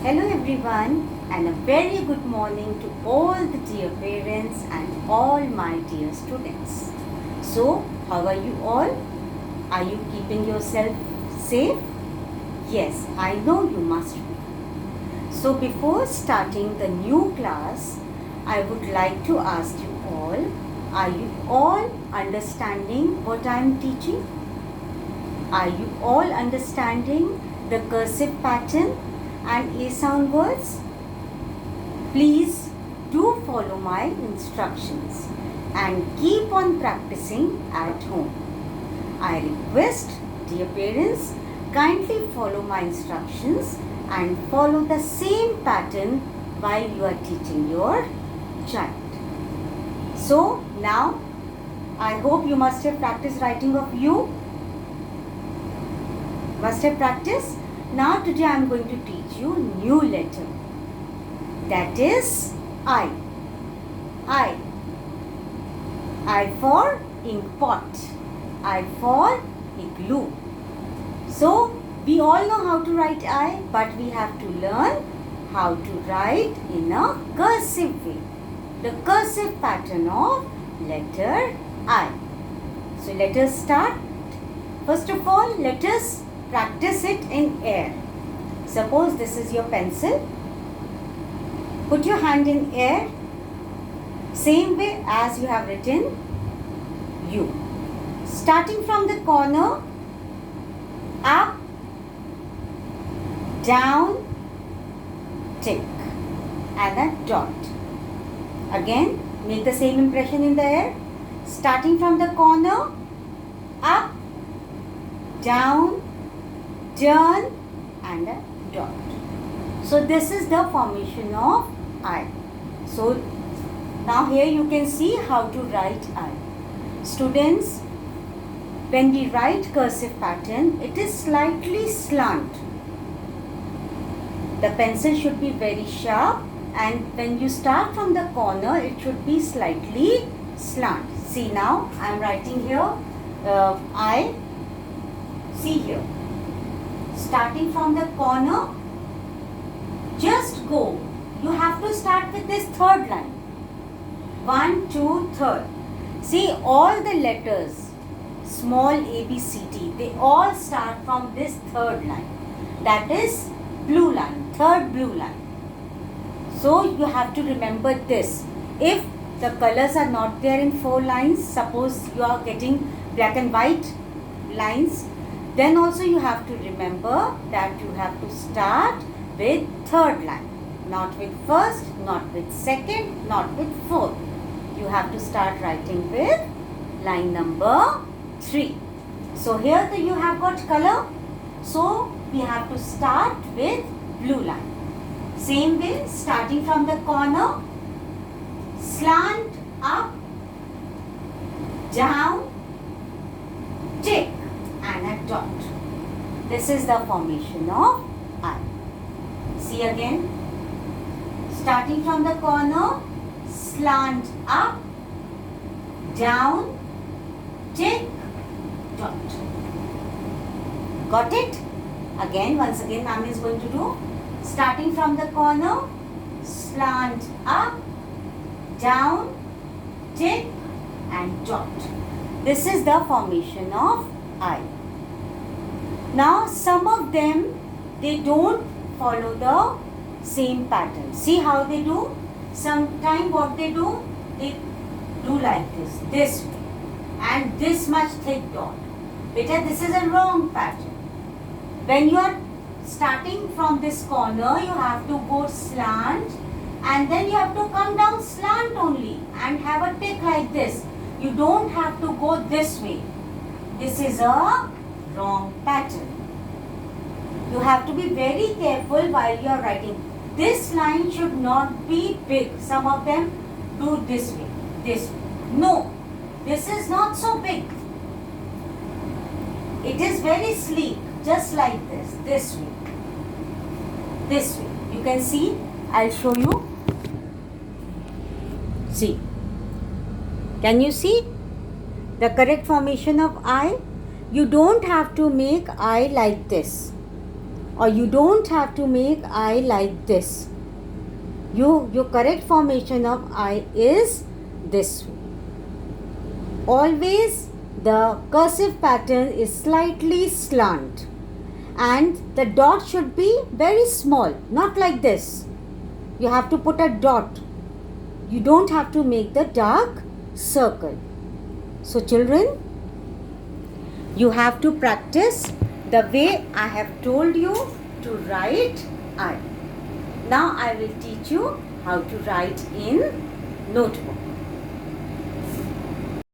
Hello everyone and a very good morning to all the dear parents and all my dear students. So, how are you all? Are you keeping yourself safe? Yes, I know you must be. So, before starting the new class, I would like to ask you all, are you all understanding what I am teaching? Are you all understanding the cursive pattern and A sound words? Please do follow my instructions and keep on practicing at home. I request, dear parents, kindly follow my instructions and follow the same pattern while you are teaching your child. So now, I hope you must have practiced writing of U. Must have practiced? Now today I am going to teach you new letter. That is I. I. I for ink pot. I for igloo. So we all know how to write I, but we have to learn how to write in a cursive way. The cursive pattern of letter I. So let us start. First of all, let us practice it in air. Suppose this is your pencil. Put your hand in air. Same way as you have written U. Starting from the corner, up, down, tick and a dot. Again, make the same impression in the air. Starting from the corner, up, down, turn and a dot. So this is the formation of I. So now here you can see how to write I. Students, when we write cursive pattern, it is slightly slant. The pencil should be very sharp, and when you start from the corner, it should be slightly slant. See now, I am writing here I. See here. Starting from the corner, just go. You have to start with this third line. 1, 2, third. See, all the letters, small a, b, c, d, they all start from this third line. That is blue line, third blue line. So you have to remember this. If the colors are not there in 4 lines, suppose you are getting black and white lines, then also you have to remember that you have to start with third line. Not with first, not with second, not with fourth. You have to start writing with line number 3. So here you have got color. So we have to start with blue line. Same way, starting from the corner, slant up, down, tick and a dot. This is the formation of I. See again. Starting from the corner, slant up, down, tick, dot. Got it? Again, once again, Ma'am is going to do. Starting from the corner, slant up, down, tick and dot. This is the formation of I. Now some of them, they don't follow the same pattern. See how they do? Sometimes what they do like this way and this much thick dot. Beta, this is a wrong pattern. When you are starting from this corner, you have to go slant and then you have to come down slant only and have a tick like this. You don't have to go this way. This is a wrong pattern. You have to be very careful while you are writing. This line should not be big. Some of them do this way, this way. No, this is not so big. It is very sleek, just like this way. This way. You can see, I'll show you. See. Can you see the correct formation of I? You don't have to make I like this. or you don't have to make I like this. Your correct formation of I is this way. Always the cursive pattern is slightly slant, and the dot should be very small, not like this. You have to put a dot. You don't have to make the dark circle. So children, you have to practice the way I have told you to write I. Now I will teach you how to write in notebook.